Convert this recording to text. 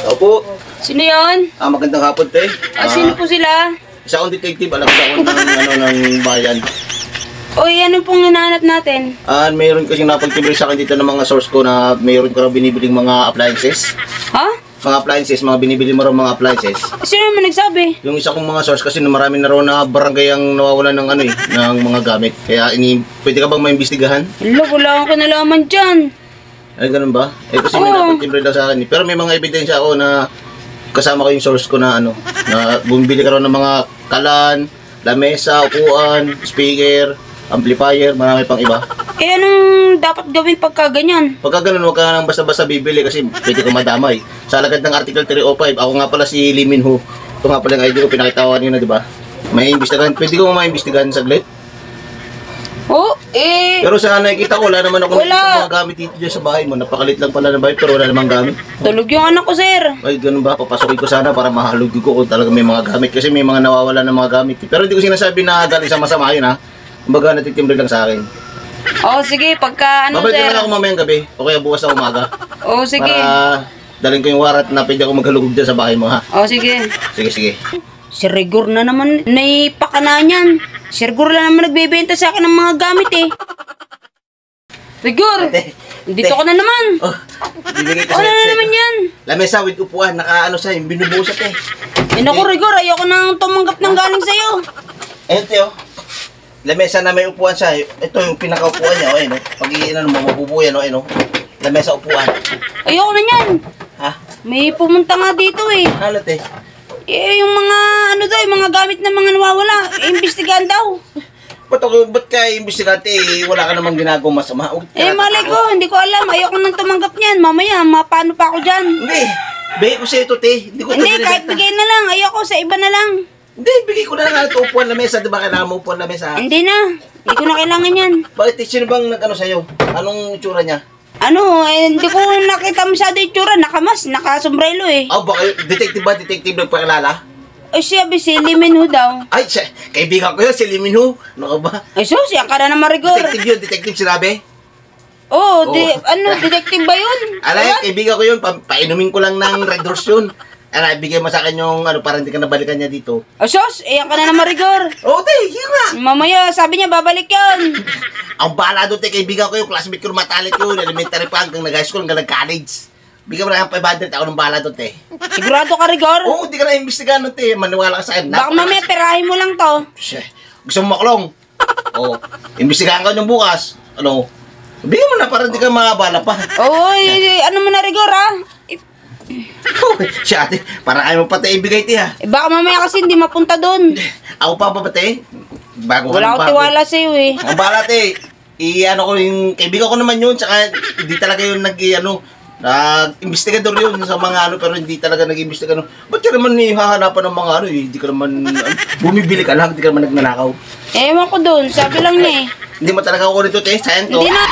Opo. Sino yun? Magandang hapon, te. Sino po sila? Isa akong detective, alam ko ng bayan. Oy, ano pong hinahanap natin? Mayroon kasing napagtibre sa akin dito ng mga source ko na mayroon ko raw binibiling mga appliances. Ha? Mga appliances, mga binibili mo raw mga appliances. Sino naman nagsabi? Yung isa kong mga source kasi marami na raw na barangay ang nawawalan ng ng mga gamit. Kaya pwede ka bang maimbestigahan? Wala akong kinalaman dyan. Ay, ganun ba? Kasi may napagtibre daw sa akin. Pero may mga ebidensya ako na kasama ko yung source ko na na bumibili ka raw ng mga kalan, lamesa, upuan, speaker, amplifier, marami pang iba. Anong dapat gawin pagka ganyan? Pagka ganun, huwag ka nang basta-basta bibili kasi pwede ka madamay. Sa alagad ng Article 305, ako nga pala si Lee Min Ho. Ito nga pala yung ID ko, pinakitawan nyo na, di ba? May imbestigahan, pwede ko maimbestigahan saglit? Pero sa nakikita ko, wala naman ako nakikita mga gamit dito dyan sa bahay mo. Napakalit lang pala ng bahay, pero wala namang gamit. Tulog yung anak ko, sir. Ay, ganun ba? Papasukin ko sana para mahalog ko kung talaga may mga gamit. Kasi may mga nawawala ng mga gamit. Pero hindi ko sinasabi na galing sa masama yun, ha? Kumbaga, natitimbre lang sa akin. Sige, pagka Babalik sir. na lang ako mamayang gabi, o kaya bukas na umaga. Sige. Para dalhin ko yung warat na pwede ako maghalugog dyan sa bahay mo, ha? Sige. Sige. Si Rigor na naman, may pakana niyan. Si Rigor lang naman nagbebenta sa akin ng mga gamit eh. Rigor! Dito ka na naman. Bibigay ko Ano na naman yan? Lamesa with upuan, siya, yung binubusat eh. Naku Rigor, ayoko nang tumanggap ng galing sa'yo. Ayun, Teo. Lamesa na may upuan siya. Ito yung pinakaupuan niya, no? Pag-iinan mo, mabubuyan, no? Lamesa upuan. Ayoko na yan. Ha? May pumunta nga dito eh. Ano, te? Yung mga, yung mga gamit na mga nawawala, imbestigahan daw. Ba't ka imbestigante wala ka namang ginagawang masama? Malay ko, hindi ko alam. Ayoko nang tumanggap niyan. Mamaya, mapano pa ako dyan. Hindi. Bigay ko sa'yo ito, te. Hindi, kahit bigay na lang. Ayoko, sa iba na lang. Hindi, bigay ko na lang ito upuan lamesa. Di ba kailangan mo upuan lamesa? Hindi na. Hindi ko na kailangan yan. Bakit? Sino bang nag-ano sa'yo? Anong itsura niya? Hindi ko nakita masyado yung itsura. Nakamas, nakasombrelo eh. Baka detective ba? Detective nagpakilala? Siya, si Lee Min Ho daw. Ay, kaibigan ko yun, si Lee Min Ho. Ano ka ba? Siya ka na naman, Rigor. Detective yun, detective sinabi? Detective ba yun? Alay, kaibigan ko yun, painumin ko lang ng Red Horse yun. Bigay mo sa akin yung para hindi ka nabalikan niya dito. Yan ka na naman, Rigor. Te, yun nga. Mamaya, sabi niya, babalik yun. Ang bahala doon, te, kaibigan ko yung classmate ko matalit yun, elementary pa hanggang nag-high school, hanggang nag-college. Bigyan mo na yung 500, ako ng bahala doon, te. Sigurado ka, Rigor? Hindi ka na imbestigahan doon, te. Maniwala ka sa akin. Baka mamaya, perahin mo lang to. Gusto mo makulong? Imbestigahan ka nyo bukas. Bigyan mo na para hindi ka makabala pa. Ano mo na, Rigor, ha? Siya, ate, para ayaw mo pati ibigay, te, ha? Baka mamaya kasi hindi mapunta doon. Ako pa ba, te? Wala akong tiwala sa'yo, eh. Ang bahala, te. Ko yung kaibigan ko naman yun, tsaka hindi talaga yun nag-investigador yun sa mga pero hindi talaga nag-investiga. Ba't ka naman hahanapan ng mga hindi ka naman, bumibili ka lang, hindi ka naman nagnanakaw. Ewan ko doon, sabi lang niya eh. Hindi mo talaga ako nito, te, sayang to. Hindi na.